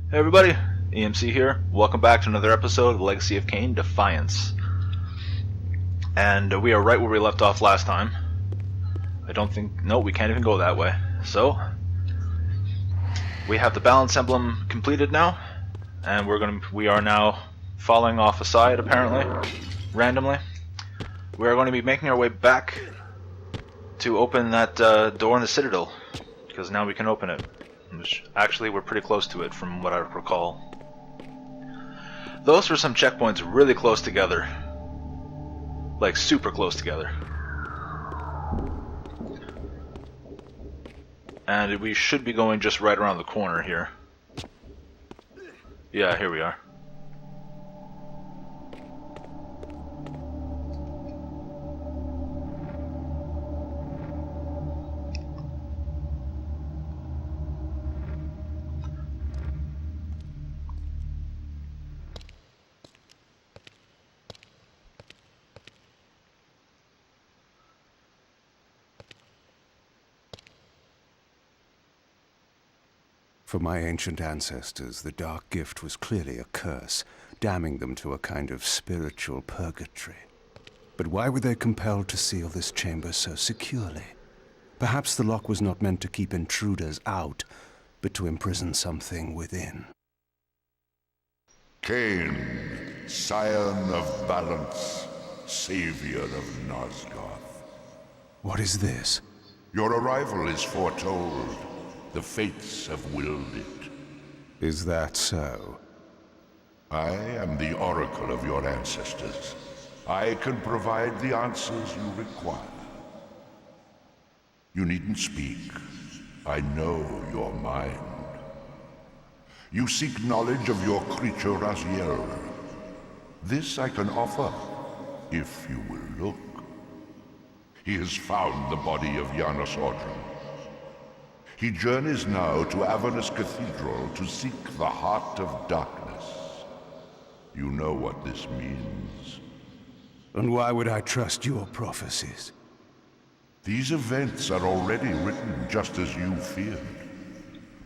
Hey everybody, EMC here. Welcome back to another episode of Legacy of Kain Defiance. And we are right where we left off last time. No, we can't even go that way. So, we have the balance emblem completed now, and we are now falling off a side apparently, randomly. We are going to be making our way back to open that door in the Citadel, because now we can open it. Which, actually, we're pretty close to it from what I recall. Those were some checkpoints really close together. Like, super close together. And we should be going just right around the corner here. Yeah, here we are. For my ancient ancestors, the dark gift was clearly a curse, damning them to a kind of spiritual purgatory. But why were they compelled to seal this chamber so securely? Perhaps the lock was not meant to keep intruders out, but to imprison something within. Kain, scion of balance, savior of Nosgoth. What is this? Your arrival is foretold. The fates have willed it. Is that so? I am the oracle of your ancestors. I can provide the answers you require. You needn't speak. I know your mind. You seek knowledge of your creature Raziel. This I can offer, if you will look. He has found the body of Janos Ordrum. He journeys now to Avernus Cathedral to seek the heart of darkness. You know what this means. And why would I trust your prophecies? These events are already written just as you feared.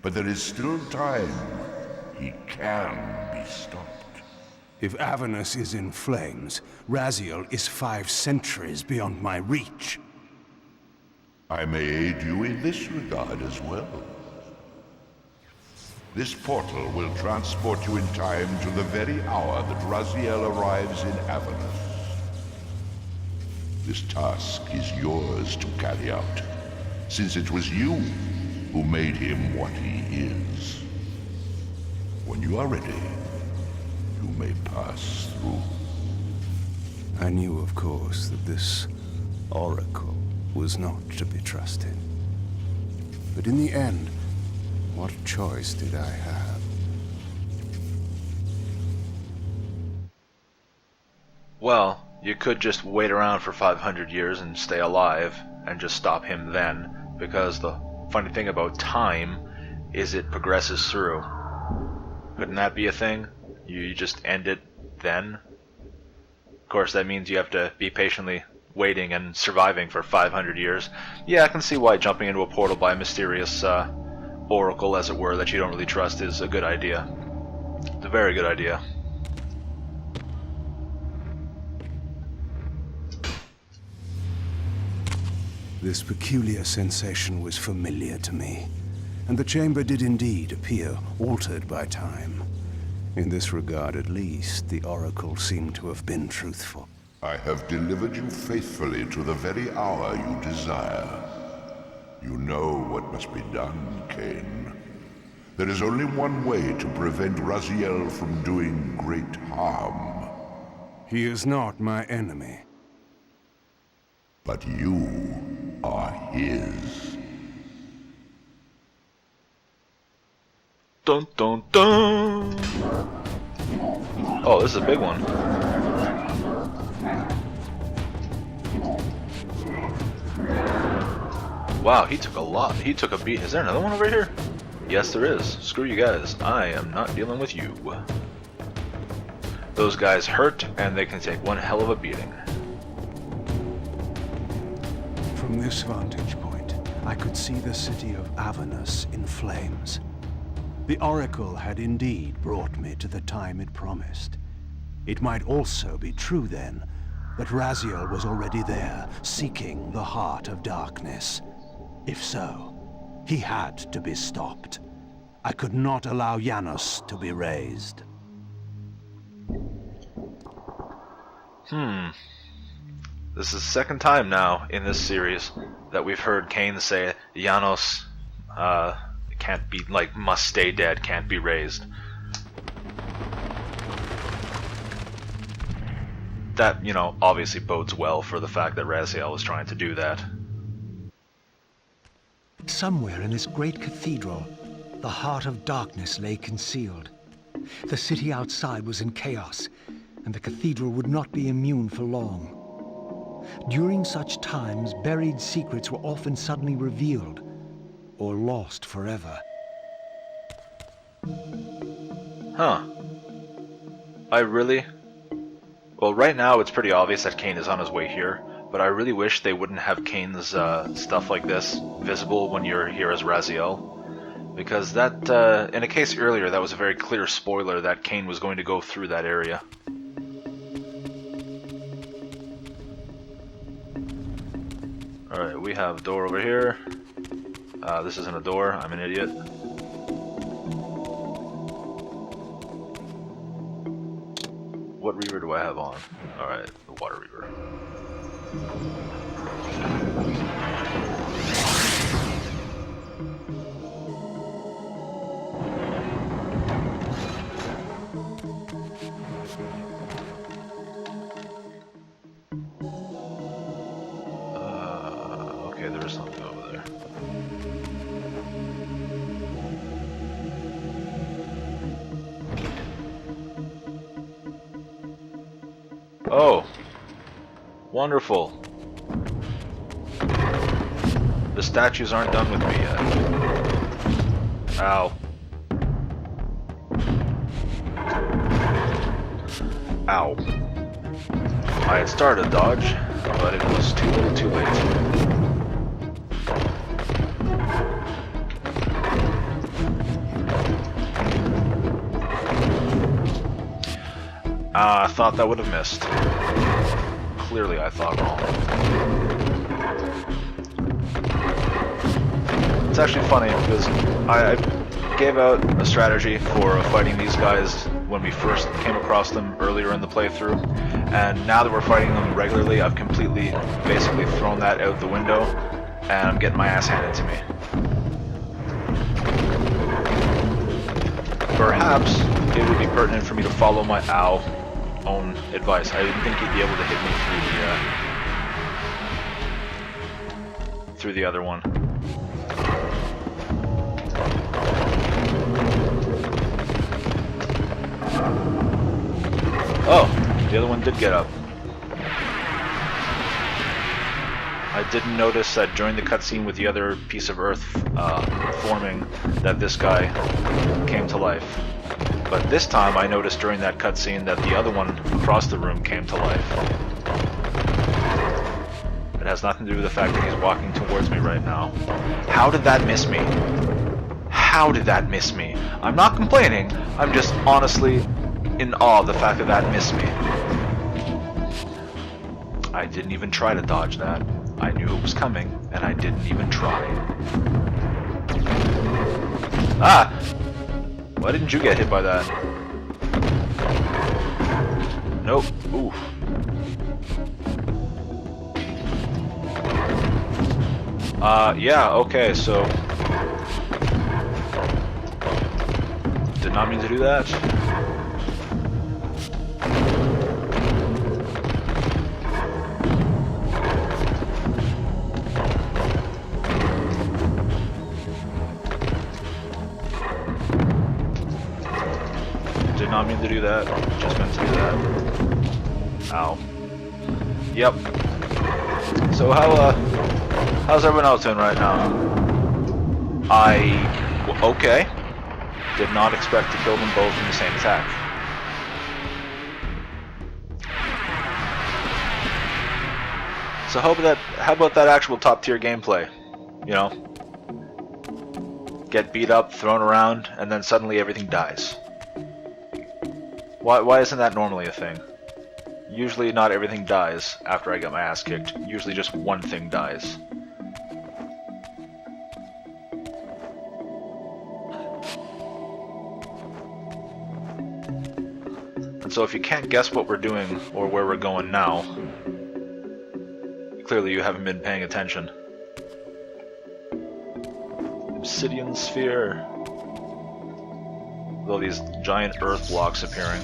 But there is still time. He can be stopped. If Avernus is in flames, Raziel is 5 centuries beyond my reach. I may aid you in this regard as well. This portal will transport you in time to the very hour that Raziel arrives in Avernus. This task is yours to carry out, since it was you who made him what he is. When you are ready, you may pass through. I knew, of course, that this oracle was not to be trusted. But in the end, what choice did I have? Well, you could just wait around for 500 years and stay alive, and just stop him then, because the funny thing about time is it progresses through. Couldn't that be a thing? You just end it then? Of course, that means you have to be patiently waiting and surviving for 500 years. Yeah, I can see why jumping into a portal by a mysterious oracle, as it were, that you don't really trust is a good idea. It's a very good idea. This peculiar sensation was familiar to me, and the chamber did indeed appear altered by time. In this regard, at least, the oracle seemed to have been truthful. I have delivered you faithfully to the very hour you desire. You know what must be done, Kain. There is only one way to prevent Raziel from doing great harm. He is not my enemy. But you are his. Dun dun dun! Oh, this is a big one. Wow, he took a lot. He took a beat. Is there another one over here? Yes, there is. Screw you guys. I am not dealing with you. Those guys hurt, and they can take one hell of a beating. From this vantage point, I could see the city of Avernus in flames. The Oracle had indeed brought me to the time it promised. It might also be true, then, that Raziel was already there, seeking the heart of darkness. If so, he had to be stopped. I could not allow Janos to be raised. This is the second time now in this series that we've heard Cain say Janos can't be, like, must stay dead, can't be raised. That, you know, obviously bodes well for the fact that Raziel was trying to do that. Somewhere in this great cathedral, the heart of darkness lay concealed. The city outside was in chaos, and the cathedral would not be immune for long. During such times, buried secrets were often suddenly revealed, or lost forever. Huh. Well, right now it's pretty obvious that Cain is on his way here, but I really wish they wouldn't have Cain's stuff like this visible when you're here as Raziel. Because that, in a case earlier, that was a very clear spoiler that Cain was going to go through that area. Alright, we have a door over here. This isn't a door, I'm an idiot. What reaver do I have on? Alright, the water reaver. Okay, there is something over there. Oh, wonderful. The statues aren't done with me yet. Ow. Ow. I had started a dodge, but it was too little too late. I thought that would have missed. Clearly I thought wrong. It's actually funny because I gave out a strategy for fighting these guys when we first came across them earlier in the playthrough, and now that we're fighting them regularly, I've completely, basically thrown that out the window, and I'm getting my ass handed to me. Perhaps it would be pertinent for me to follow my own advice. I didn't think he'd be able to hit me through the other one. Oh, the other one did get up. I didn't notice that during the cutscene with the other piece of earth forming that this guy came to life. But this time I noticed during that cutscene that the other one across the room came to life. It has nothing to do with the fact that he's walking towards me right now. How did that miss me? How did that miss me? I'm not complaining, I'm just honestly in awe of the fact that that missed me. I didn't even try to dodge that. I knew it was coming, and I didn't even try. Ah! Why didn't you get hit by that? Nope. Ooh. Yeah, okay, so... Did not mean to do that. Did not mean to do that. Just meant to do that. Ow. Yep. So how's everyone else doing right now? Okay. Did not expect to kill them both in the same attack. So how about that actual top tier gameplay? You know? get beat up, thrown around, and then suddenly everything dies. Why isn't that normally a thing? Usually not everything dies after I get my ass kicked. Usually just one thing dies. And so if you can't guess what we're doing or where we're going now, clearly you haven't been paying attention. Obsidian sphere. With all these giant earth blocks appearing.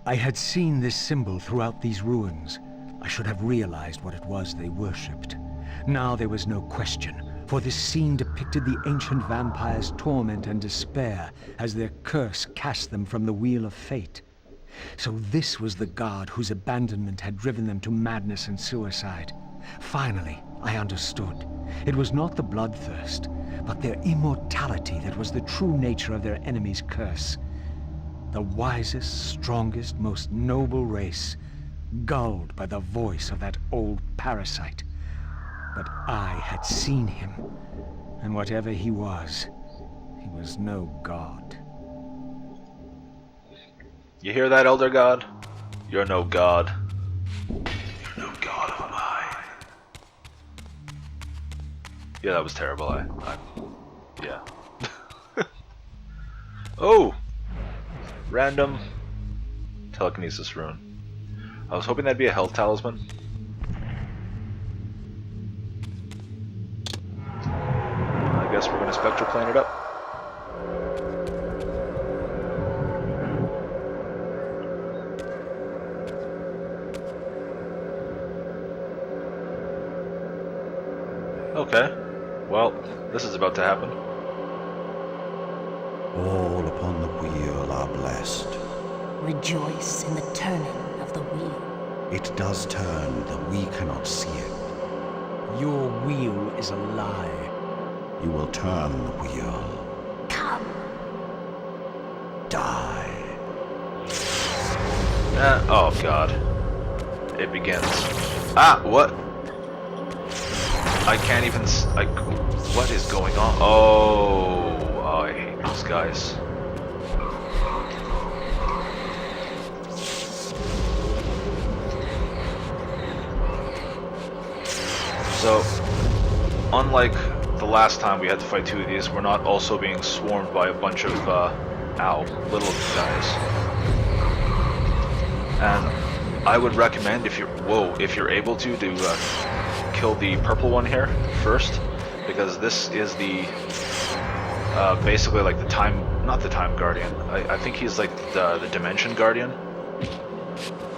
I had seen this symbol throughout these ruins. I should have realized what it was they worshipped. Now there was no question, for this scene depicted the ancient vampires' torment and despair as their curse cast them from the wheel of fate. So this was the god whose abandonment had driven them to madness and suicide. Finally, I understood. It was not the bloodthirst, but their immortality that was the true nature of their enemy's curse. The wisest, strongest, most noble race, gulled by the voice of that old parasite. But I had seen him, and whatever he was no god. You hear that, Elder God? You're no god. You're no god of mine. Yeah, that was terrible. Yeah. Oh! Random telekinesis rune. I was hoping that'd be a health talisman. I guess we're gonna spectral plane it up. Okay. Well, this is about to happen. All upon the wheel are blessed. Rejoice in the turning of the wheel. It does turn, though we cannot see it. Your wheel is a lie. You will turn the wheel. Come. Die. Oh god. It begins. Ah, what? I can't even what is going on? Oh, I hate these guys. So, unlike the last time we had to fight two of these, we're not also being swarmed by a bunch of, little guys. And I would recommend, if you're able to kill the purple one here first, because this is the, basically like the not the time guardian. I think he's like the dimension guardian.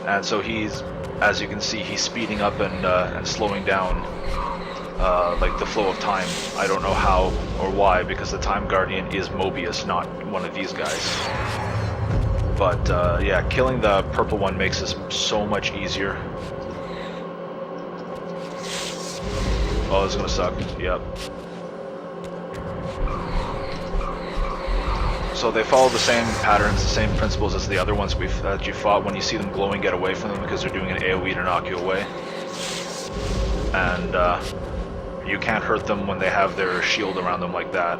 And so he's, as you can see, he's speeding up and slowing down like the flow of time. I don't know how or why, because the time guardian is Mobius, not one of these guys. But yeah, killing the purple one makes this so much easier. Oh, this is gonna suck. Yep. So they follow the same patterns, the same principles as the other ones that you fought. When you see them glowing, get away from them because they're doing an AoE to knock you away. And you can't hurt them when they have their shield around them like that.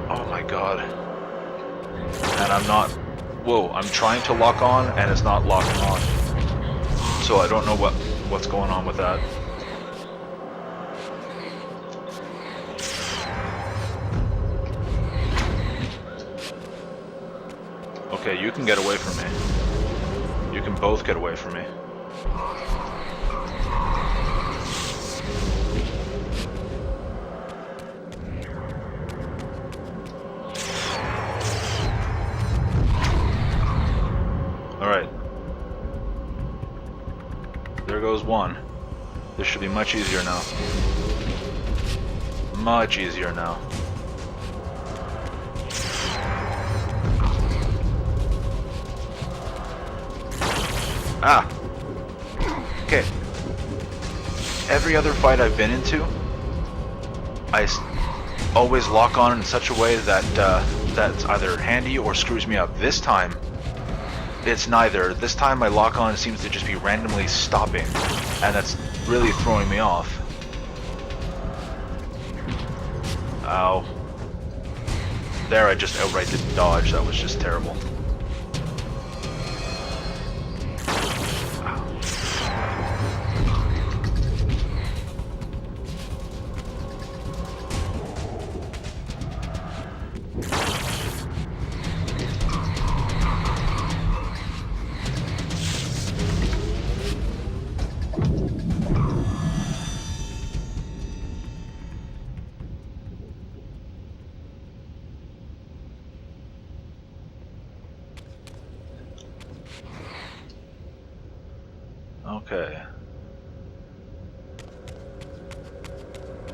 Oh my god. And I'm not... Whoa, I'm trying to lock on and it's not locking on. So I don't know what's going on with that. Okay, you can get away from me. You can both get away from me. Alright. There goes one. This should be much easier now. Much easier now. Ah! Okay. Every other fight I've been into, always lock on in such a way that that's either handy or screws me up. This time, it's neither. This time my lock on seems to just be randomly stopping, and that's really throwing me off. Ow. There, I just outright didn't dodge. That was just terrible. Okay.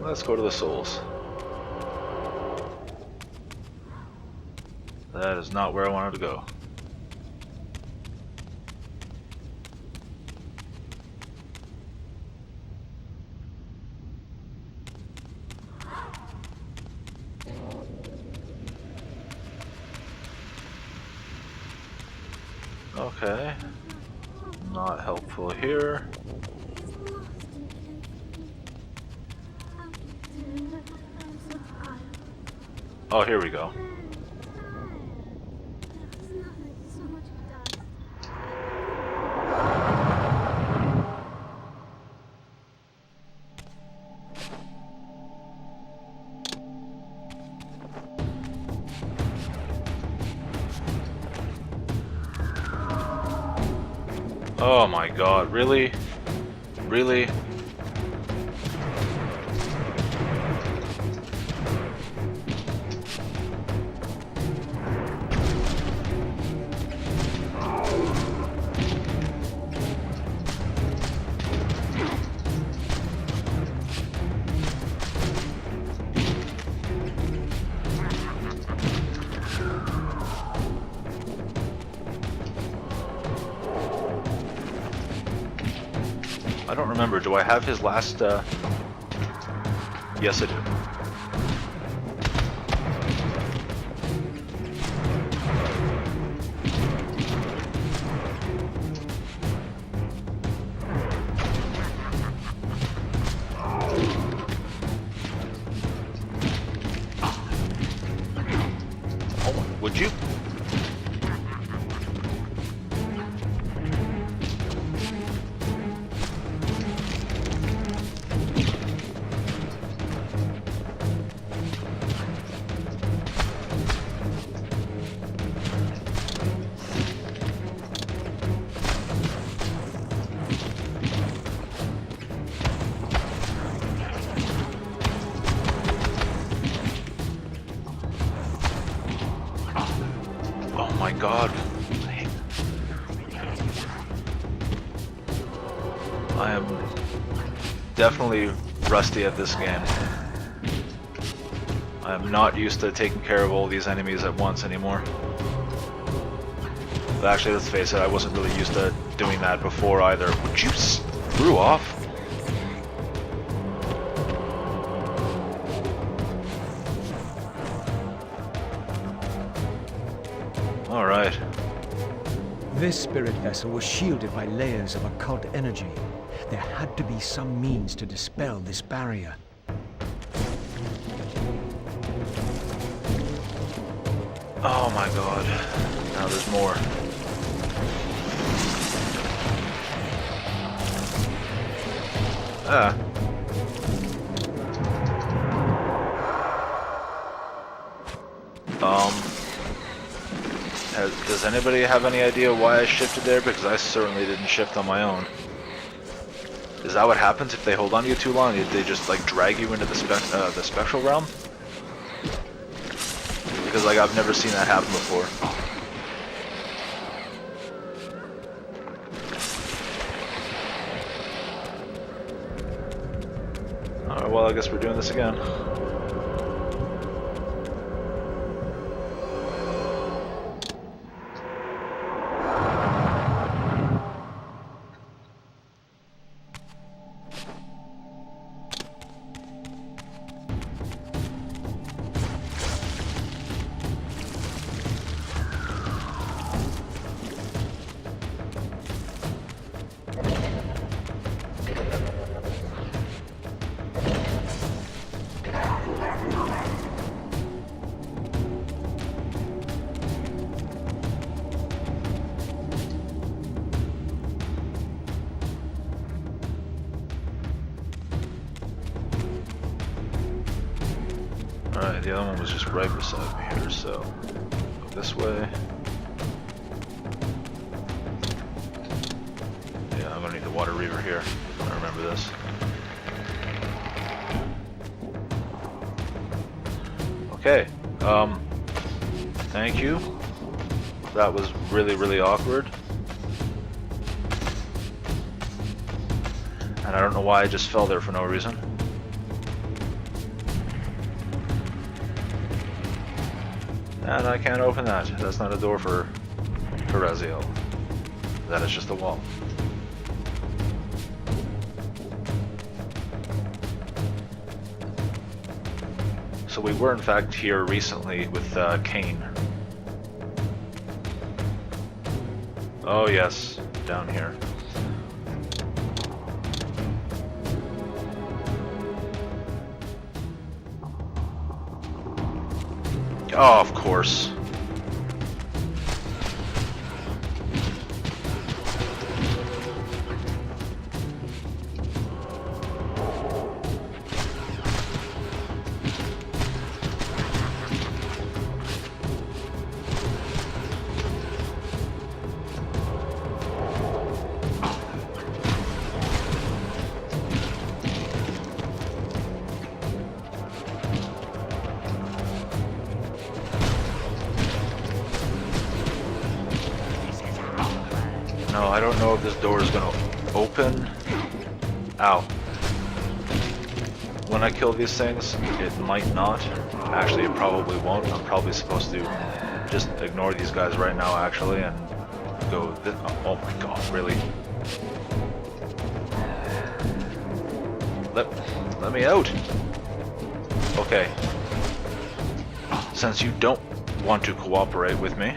Let's go to the souls. That is not where I wanted to go. Okay. Not helpful here. Oh, here we go. Oh my god, really? Really? I don't remember. Do I have his last, Yes, I do. Oh, would you? Oh my god. I am definitely rusty at this game. I am not used to taking care of all these enemies at once anymore. But actually, let's face it, I wasn't really used to doing that before either. Would you screw off? Alright. This spirit vessel was shielded by layers of occult energy. There had to be some means to dispel this barrier. Oh my god. Now there's more. Ah. Does anybody have any idea why I shifted there? Because I certainly didn't shift on my own. Is that what happens if they hold on to you too long? They just like drag you into the spectral realm? Because like I've never seen that happen before. Alright, well I guess we're doing this again. Alright, the other one was just right beside me here, so go this way. Yeah, I'm gonna need the water reaver here. I remember this. Okay, thank you. That was really, really awkward. And I don't know why I just fell there for no reason. And I can't open that. That's not a door for Raziel. That is just a wall. So we were in fact here recently with Cain. Oh yes, down here. Oh, of course. No, I don't know if this door is gonna open. Ow. When I kill these things, it might not. Actually, it probably won't. I'm probably supposed to just ignore these guys right now, actually, and go this. Oh my god, really? Let me out! Okay. Since you don't want to cooperate with me,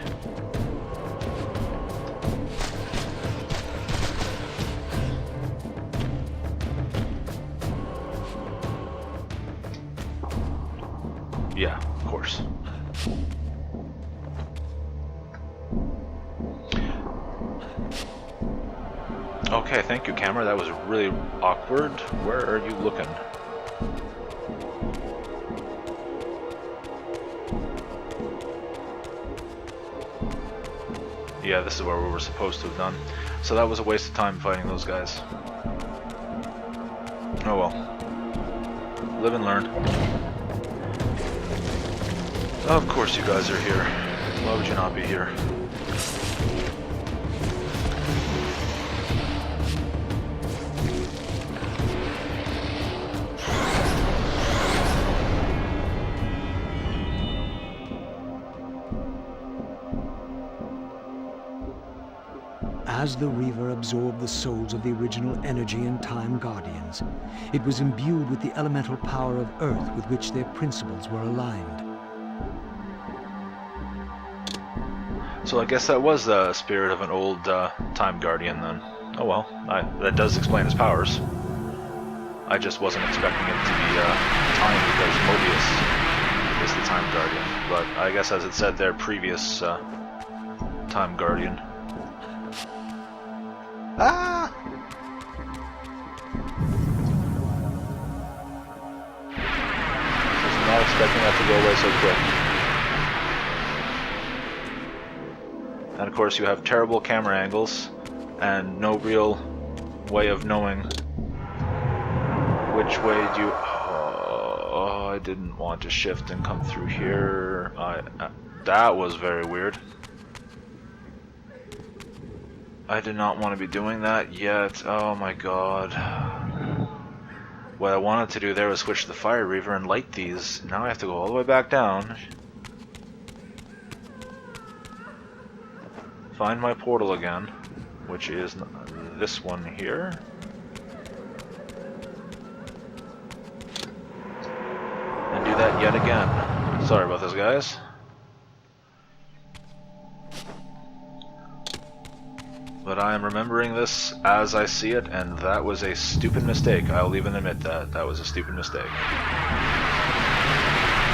yeah, of course. Okay, thank you, camera. That was really awkward. Where are you looking? Yeah, this is where we were supposed to have done. So that was a waste of time fighting those guys. Oh well. Live and learn. Of course you guys are here. Why would you not be here? As the Reaver absorbed the souls of the original Energy and Time Guardians, it was imbued with the elemental power of Earth with which their principles were aligned. So I guess that was the spirit of an old Time Guardian then. Oh well, that does explain his powers. I just wasn't expecting it to be Time because Mobius is the Time Guardian. But I guess as it said there, previous Time Guardian. Ah! Was not expecting that to go away so quick. And of course you have terrible camera angles and no real way of knowing which way do you... Oh, I didn't want to shift and come through here. That was very weird. I did not want to be doing that yet. Oh my god. What I wanted to do there was switch to the Fire Reaver and light these. Now I have to go all the way back down. Find my portal again, which is this one here. And do that yet again. Sorry about this, guys. But I am remembering this as I see it, and that was a stupid mistake. I'll even admit that. That was a stupid mistake.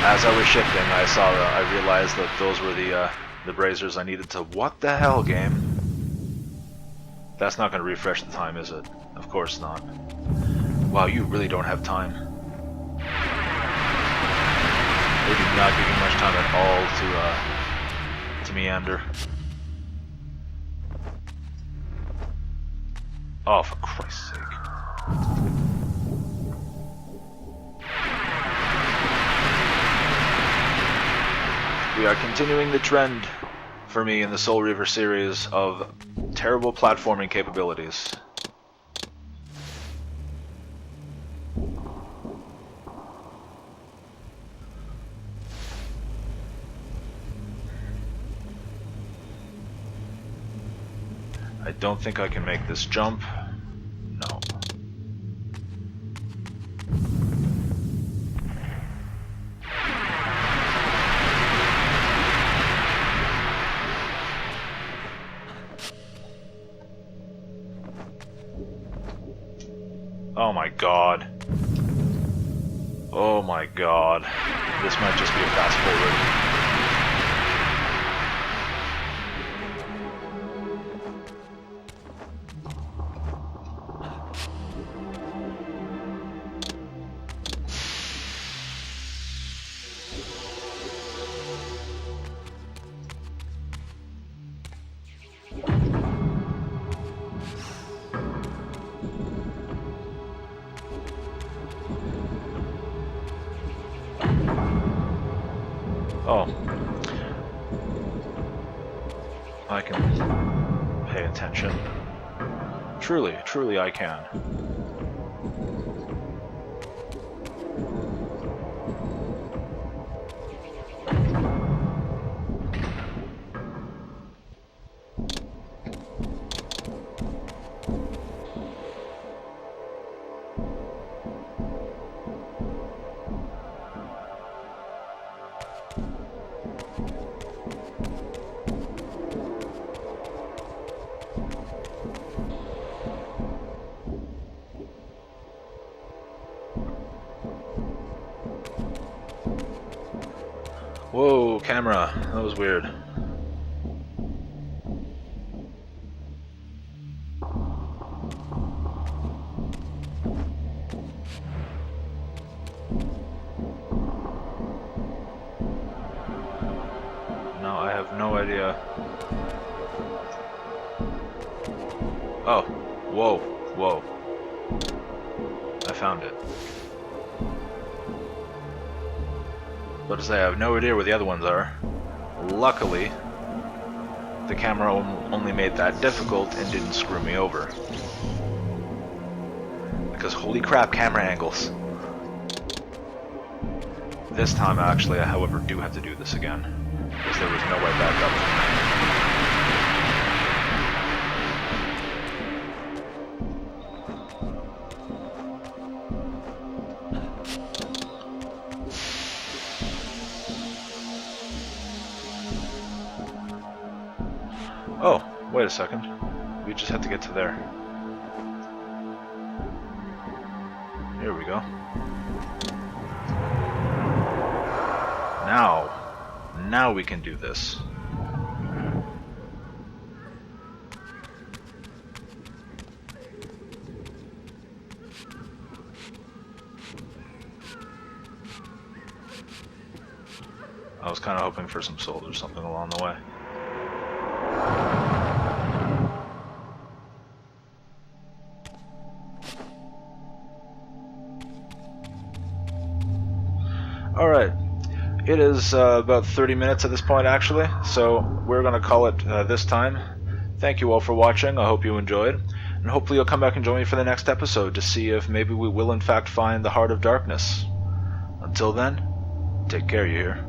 As I was shifting, I realized that those were the braziers I needed to... What the hell, game? That's not going to refresh the time, is it? Of course not. Wow, you really don't have time. Maybe not giving much time at all to meander. Oh, for Christ's sake. We are continuing the trend for me in the Soul Reaver series of terrible platforming capabilities. I don't think I can make this jump. No. Oh my god. Oh my god. This might just be a fast forward. Oh. I can pay attention. Truly, truly I can. Whoa, camera. That was weird. No, I have no idea. Oh, whoa, whoa. I found it. But as I have no idea where the other ones are. Luckily, the camera only made that difficult and didn't screw me over. Because holy crap, camera angles. This time, actually, I, however, do have to do this again. Because there was no way back up from there. Oh, wait a second. We just have to get to there. Here we go. Now we can do this. I was kind of hoping for some souls or something along the way. Alright, it is about 30 minutes at this point actually, so we're going to call it this time. Thank you all for watching, I hope you enjoyed, and hopefully you'll come back and join me for the next episode to see if maybe we will in fact find the Heart of Darkness. Until then, take care, you hear?